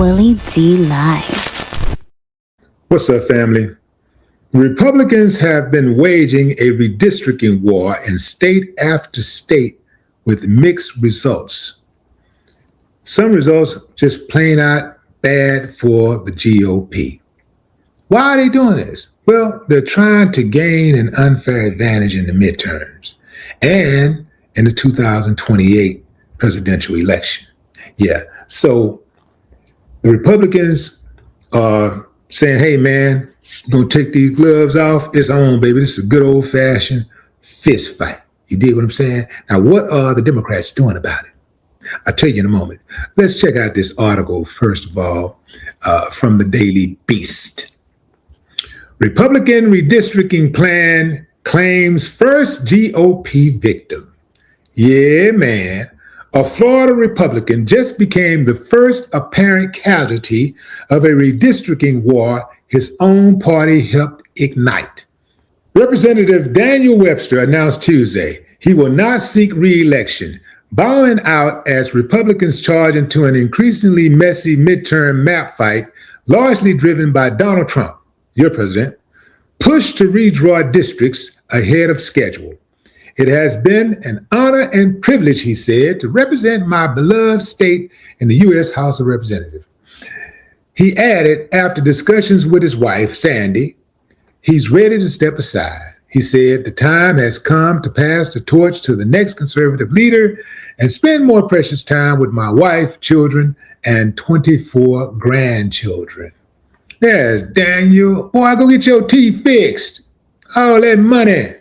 Willie D Live. What's up, family? Republicans have been waging a redistricting war in state after state with mixed results. Some results just plain out bad for the GOP. Why are they doing this? Well, they're trying to gain an unfair advantage in the midterms and in the 2028 presidential election. Yeah, so the Republicans are saying, hey, man, we're going to take these gloves off. It's on, baby. This is a good old-fashioned fist fight. You dig what I'm saying? Now, what are the Democrats doing about it? I'll tell you in a moment. Let's check out this article, first of all, from the Daily Beast. Republican redistricting plan claims first GOP victim. Yeah, man. A Florida Republican just became the first apparent casualty of a redistricting war his own party helped ignite. Representative Daniel Webster announced Tuesday he will not seek re-election, bowing out as Republicans charge into an increasingly messy midterm map fight, largely driven by Donald Trump, your president, pushed to redraw districts ahead of schedule. It has been an honor and privilege, he said, to represent my beloved state in the U.S. House of Representatives. He added, after discussions with his wife, Sandy, he's ready to step aside. He said, the time has come to pass the torch to the next conservative leader and spend more precious time with my wife, children, and 24 grandchildren. There's Daniel. Boy, go get your teeth fixed. All that money.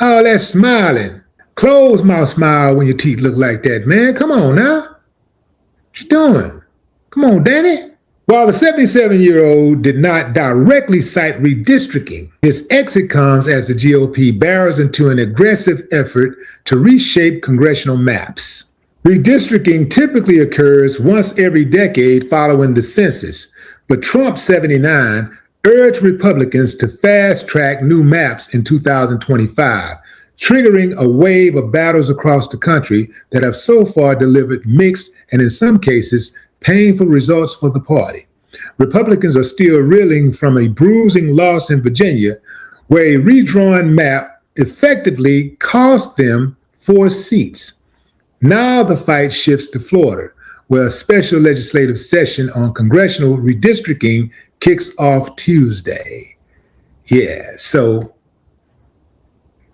All that smiling. Close mouth smile when your teeth look like that, man. Come on now. What you doing? Come on, Danny. While the 77-year-old did not directly cite redistricting, his exit comes as the GOP barrels into an aggressive effort to reshape congressional maps. Redistricting typically occurs once every decade following the census, but Trump 79 urged Republicans to fast-track new maps in 2025, triggering a wave of battles across the country that have so far delivered mixed and, in some cases, painful results for the party. Republicans are still reeling from a bruising loss in Virginia, where a redrawn map effectively cost them 4 seats. Now the fight shifts to Florida, where a special legislative session on congressional redistricting kicks off Tuesday. Yeah, so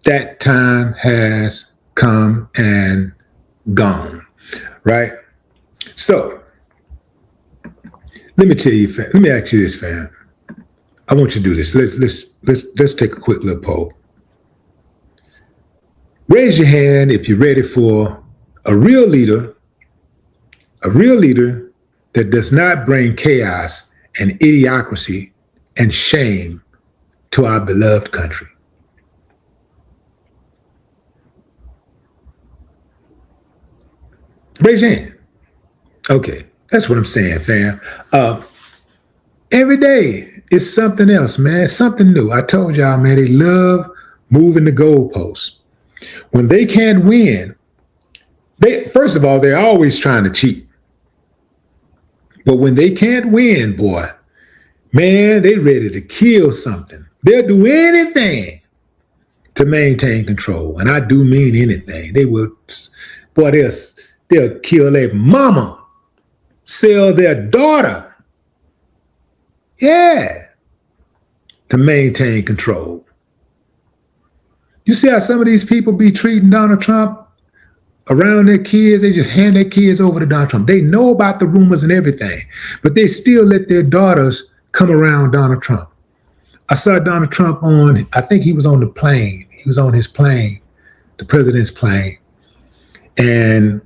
that time has come and gone, right? So let me tell you, fam, let me ask you this, fam. I want you to do this. Let's take a quick little poll. Raise your hand if you're ready for a real leader that does not bring chaos and idiocracy and shame to our beloved country. Raise your hand. Okay, that's what I'm saying, fam. Every day is something else, man. It's something new. I told y'all, man, they love moving the goalposts. When they can't win, first of all, they're always trying to cheat. But when they can't win, boy, man, they ready to kill something. They'll do anything to maintain control. And I do mean anything. They will, boy, they'll kill their mama, sell their daughter. Yeah, to maintain control. You see how some of these people be treating Donald Trump around their kids? They just hand their kids over to Donald Trump. They know about the rumors and everything, but they still let their daughters come around Donald Trump. I saw Donald Trump on, I think he was on the plane. He was on his plane, the president's plane. And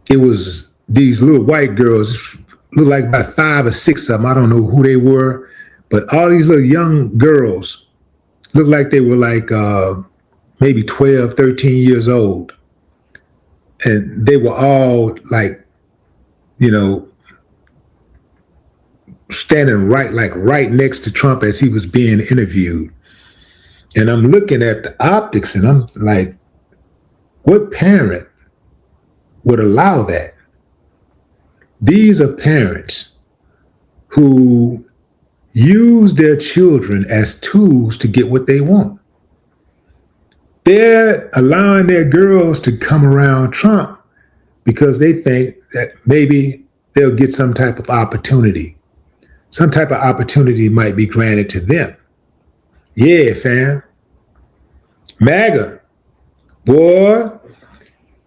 it was these little white girls, looked like about 5 or 6 of them. I don't know who they were, but all these little young girls looked like they were like maybe 12, 13 years old. And they were all like, you know, standing right next to Trump as he was being interviewed. And I'm looking at the optics and I'm like, what parent would allow that? These are parents who use their children as tools to get what they want. They're allowing their girls to come around Trump because they think that maybe they'll get some type of opportunity. Some type of opportunity might be granted to them. Yeah, fam. MAGA, boy,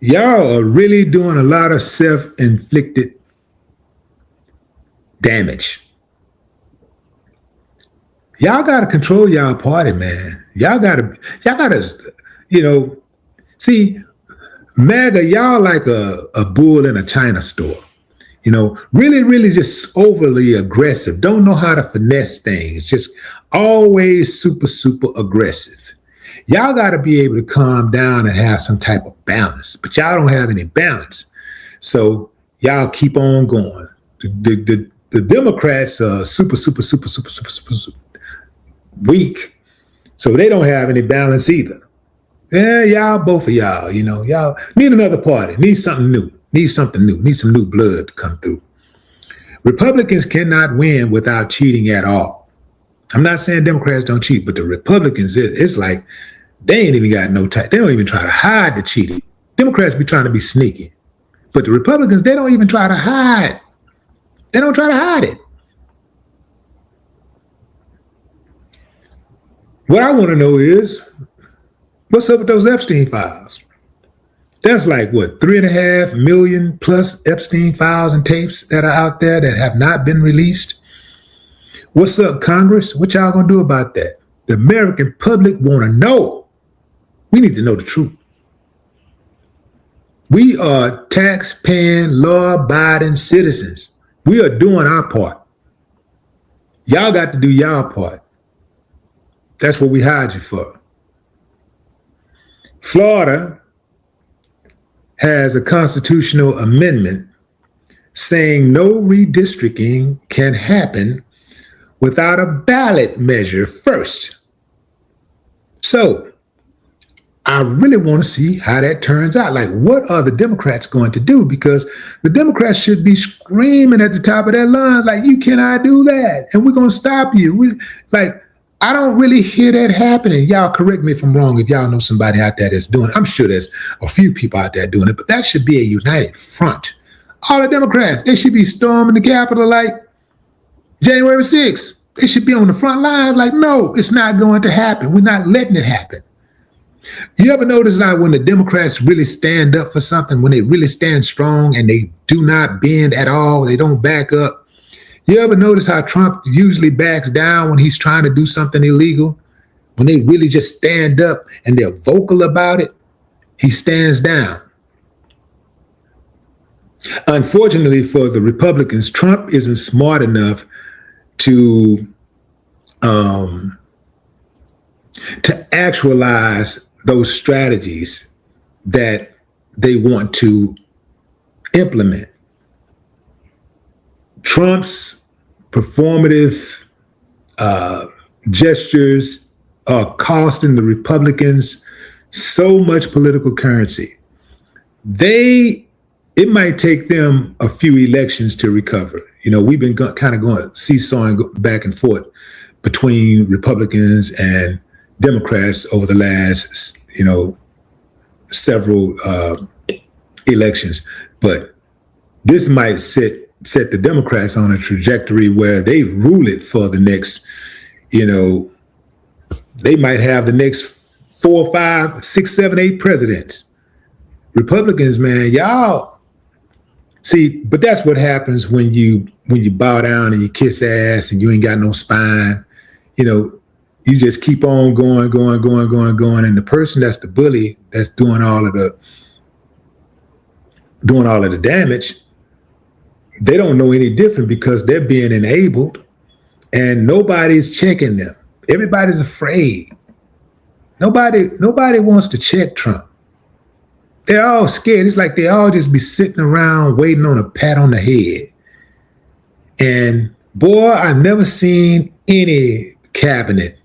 y'all are really doing a lot of self-inflicted damage. Y'all gotta control y'all party, man. Y'all gotta, see, MAGA, y'all like a bull in a china store. Really, really just overly aggressive. Don't know how to finesse things. Just always super, super aggressive. Y'all got to be able to calm down and have some type of balance, but y'all don't have any balance. So y'all keep on going. The Democrats are super, super, super, super, super, super, super weak. So they don't have any balance either. Yeah, y'all, both of y'all, y'all need another party, need something new. Need something new, need some new blood to come through. Republicans cannot win without cheating at all. I'm not saying Democrats don't cheat, but the Republicans, it's like they ain't even got no type. They don't even try to hide the cheating. Democrats be trying to be sneaky, but the Republicans, they don't even try to hide. They don't try to hide it. What I want to know is, what's up with those Epstein files? That's like, what, 3.5 million plus Epstein files and tapes that are out there that have not been released? What's up, Congress? What y'all gonna do about that? The American public wanna know. We need to know the truth. We are tax-paying, law-abiding citizens. We are doing our part. Y'all got to do y'all part. That's what we hired you for. Florida has a constitutional amendment saying no redistricting can happen without a ballot measure first. So I really want to see how that turns out. Like, what are the Democrats going to do? Because the Democrats should be screaming at the top of their lungs, like, you cannot do that, and we're going to stop you. I don't really hear that happening. Y'all correct me if I'm wrong, if y'all know somebody out there that's doing it. I'm sure there's a few people out there doing it, but that should be a united front. All the Democrats, they should be storming the Capitol like January 6th. They should be on the front lines like, no, it's not going to happen. We're not letting it happen. You ever notice now when the Democrats really stand up for something, when they really stand strong and they do not bend at all, they don't back up? You ever notice how Trump usually backs down when he's trying to do something illegal? When they really just stand up and they're vocal about it, he stands down. Unfortunately for the Republicans, Trump isn't smart enough to actualize those strategies that they want to implement. Trump's performative gestures are costing the Republicans so much political currency. It might take them a few elections to recover. We've been kind of going seesawing back and forth between Republicans and Democrats over the last, several elections. But this might set the Democrats on a trajectory where they rule it for the next, they might have the next 4, 5, 6, 7, 8 presidents. Republicans, man, y'all see, but that's what happens when you bow down and you kiss ass and you ain't got no spine. You just keep on going, and the person that's the bully, that's doing all of the damage, they don't know any different because they're being enabled and nobody's checking them. Everybody's afraid. Nobody wants to check Trump. They're all scared. It's like they all just be sitting around waiting on a pat on the head. And boy, I've never seen any cabinet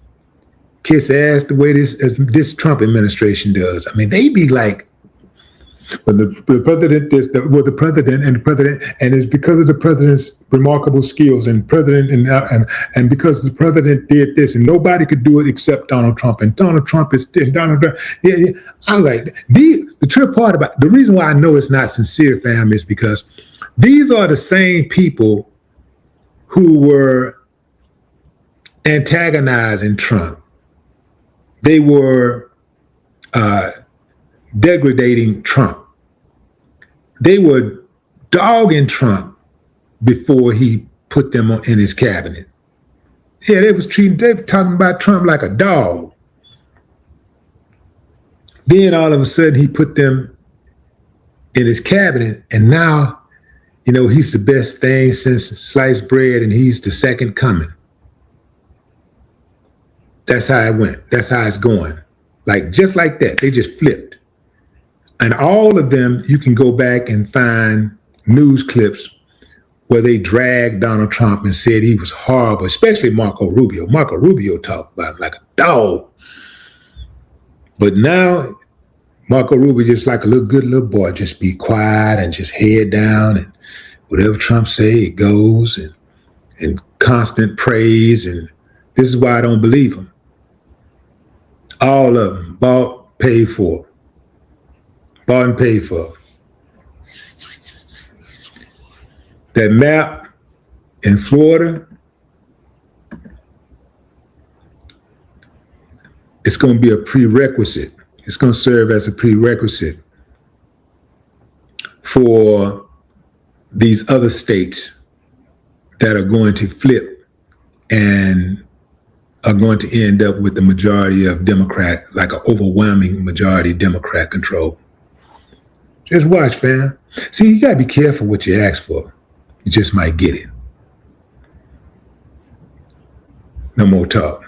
kiss ass the way this Trump administration does. I mean, they be like, When the president did the president, and it's because of the president's remarkable skills, and because the president did this, and nobody could do it except Donald Trump, and Donald Trump is Donald Trump. Yeah. I like the trip part about the reason why I know it's not sincere, fam, is because these are the same people who were antagonizing Trump. They were degrading Trump. They were dogging Trump before he put them in his cabinet. Yeah, they were talking about Trump like a dog. Then all of a sudden he put them in his cabinet, and now, he's the best thing since sliced bread, and he's the second coming. That's how it went. That's how it's going. Just like that, they just flipped. And all of them, you can go back and find news clips where they dragged Donald Trump and said he was horrible, especially Marco Rubio. Marco Rubio talked about him like a dog. But now, Marco Rubio just like a good little boy, just be quiet and just head down, and whatever Trump say, it goes, and constant praise. And this is why I don't believe him. All of them, bought, paid for. Bought and paid for. That map in Florida, it's going to be a prerequisite. It's going to serve as a prerequisite for these other states that are going to flip and are going to end up with the majority of Democrat, like an overwhelming majority Democrat control. Just watch, fam. See, you got to be careful what you ask for. You just might get it. No more talk.